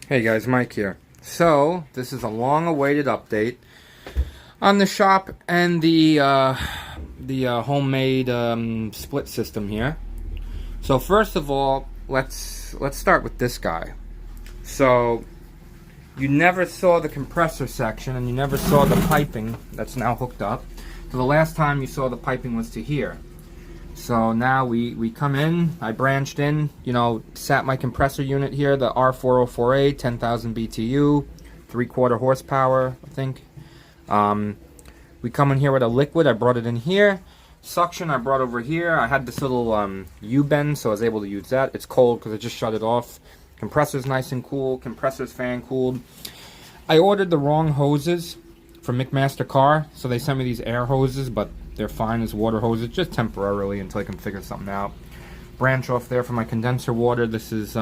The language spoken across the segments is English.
Hey guys, Mike here. So, this is a long-awaited update on the shop and the homemade split system here. So first of all, let's start with this guy. So, you never saw the compressor section and you never saw the piping that's now hooked up. So the last time you saw the piping was to here. So now we come in, I branched in, sat my compressor unit here, the R404A, 10,000 BTU, 3/4 horsepower, I think. We come in here with a liquid, I brought it in here. Suction I brought over here. I had this little U-bend, so I was able to use that. It's cold because I just shut it off. Compressor's nice and cool, compressor's fan cooled. I ordered the wrong hoses from McMaster-Carr, so they sent me these air hoses, but they're fine as water hoses, just temporarily until I can figure something out. Branch off there for my condenser water. This is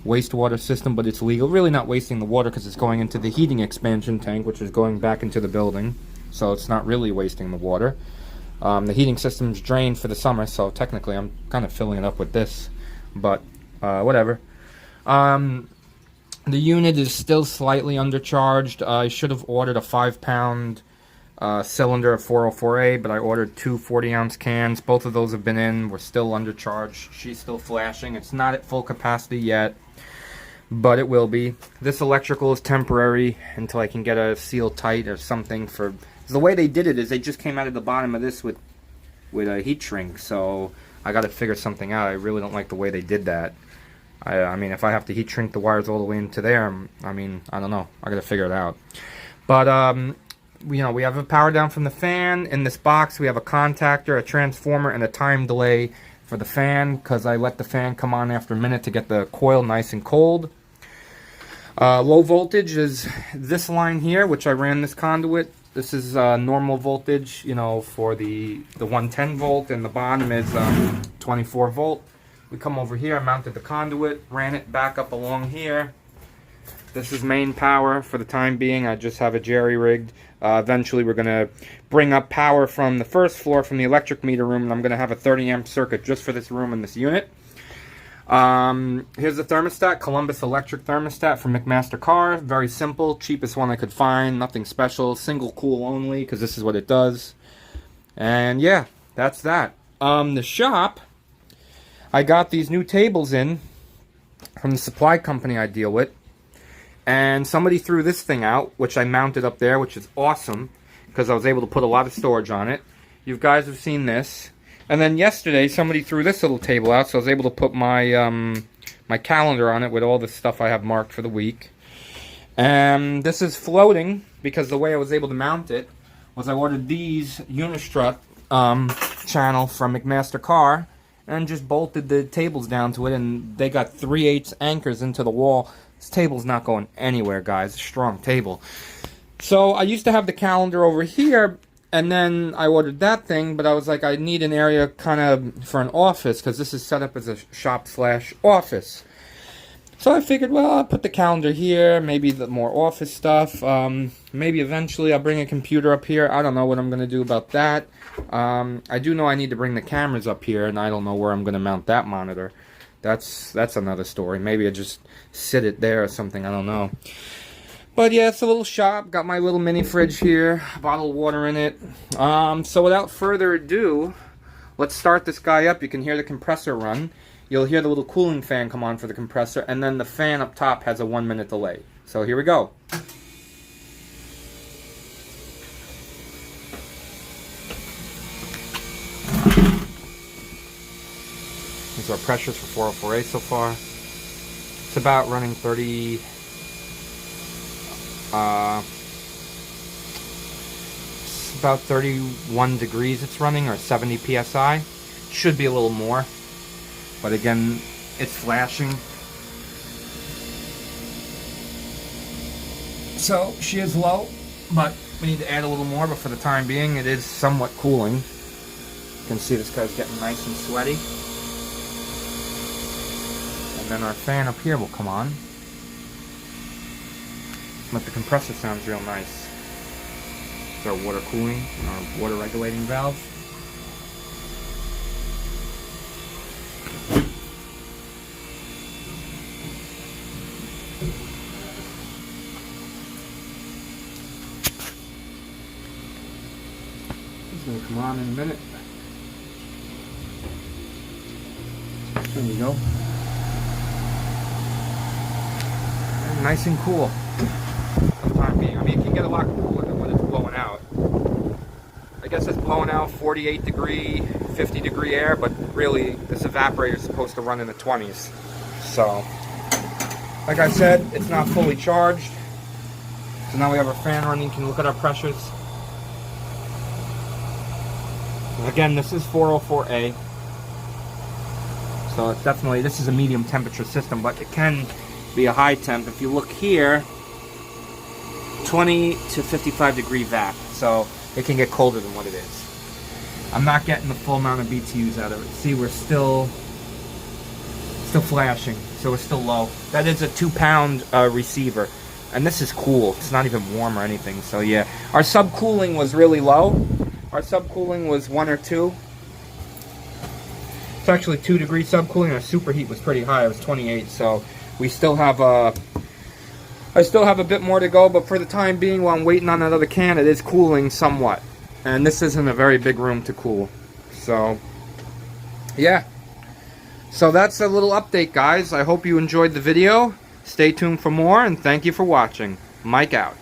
wastewater system, but it's legal. Really not wasting the water because it's going into the heating expansion tank, which is going back into the building. So it's not really wasting the water. The heating system's drained for the summer, so technically I'm kind of filling it up with this. But whatever. The unit is still slightly undercharged. I should have ordered a 5-pound cylinder of 404A, but I ordered two 40-ounce cans. Both of those have been in. We're still undercharged. She's still flashing. It's not at full capacity yet, but it will be. This electrical is temporary until I can get a seal tight or something. For the way they did it is they just came out of the bottom of this with a heat shrink, so I got to figure something out. I really don't like the way they did that. I mean, if I have to heat shrink the wires all the way into there, I mean, I don't know. I got to figure it out. But we have a power down from the fan. In this box, we have a contactor, a transformer, and a time delay for the fan, because I let the fan come on after a minute to get the coil nice and cold. Low voltage is this line here, which I ran this conduit. This is normal voltage, for the 110 volt, and the bottom is 24 volt. We come over here, I mounted the conduit, ran it back up along here. This is main power for the time being. I just have it jerry-rigged. Eventually we're going to bring up power from the first floor from the electric meter room, and I'm going to have a 30-amp circuit just for this room and this unit. Here's the thermostat, Columbus electric thermostat from McMaster-Carr. Very simple, cheapest one I could find, nothing special, single cool only, because this is what it does. And yeah, that's that. The shop, I got these new tables in from the supply company I deal with. And somebody threw this thing out, which I mounted up there, which is awesome, because I was able to put a lot of storage on it. You guys have seen this. And then yesterday, somebody threw this little table out, so I was able to put my my calendar on it with all the stuff I have marked for the week. And this is floating, because the way I was able to mount it was I ordered these Unistrut channel from McMaster-Carr, and just bolted the tables down to it, and they got 3/8 anchors into the wall. This table's not going anywhere, guys. It's a strong table. So I used to have the calendar over here, and then I ordered that thing, but I was like, I need an area kind of for an office, because this is set up as a shop/office. So I figured, well, I'll put the calendar here, maybe the more office stuff. Maybe eventually I'll bring a computer up here. I don't know what I'm going to do about that. I do know I need to bring the cameras up here, and I don't know where I'm going to mount that monitor. That's another story. Maybe I just sit it there or something. I don't know. But yeah, it's a little shop. Got my little mini fridge here. Bottle of water in it. So without further ado, let's start this guy up. You can hear the compressor run. You'll hear the little cooling fan come on for the compressor, and then the fan up top has a 1-minute delay. So here we go. These are our pressures for 404A so far. It's about running 30... it's about 31 degrees it's running, or 70 PSI. Should be a little more. But again, it's flashing. So she is low, but we need to add a little more, but for the time being it is somewhat cooling. You can see this guy's getting nice and sweaty. And then our fan up here will come on. But the compressor sounds real nice. It's our water cooling, our water regulating valve. It's gonna come on in a minute. There you go. And nice and cool. For the time being. I mean, it can get a lot cooler than when it's blowing out. I guess it's blowing out 48 degree, 50 degree air, but really this evaporator is supposed to run in the 20s. So, like I said, it's not fully charged. So now we have our fan running. You can look at our pressures. Again, this is 404A. So it's definitely, this is a medium temperature system, but it can be a high temp. If you look here, 20 to 55 degree VAP. So it can get colder than what it is. I'm not getting the full amount of BTUs out of it. See, we're still flashing, so it's still low. That is a 2-pound receiver, and this is cool. It's not even warm or anything. So yeah, our subcooling was really low. Our subcooling was 1 or 2. It's actually 2 degree subcooling. Our superheat was pretty high. It was 28. So we still have I still have a bit more to go, but for the time being, while I'm waiting on that other can, it is cooling somewhat. And this isn't a very big room to cool. So yeah. So that's a little update, guys. I hope you enjoyed the video. Stay tuned for more, and thank you for watching. Mike out.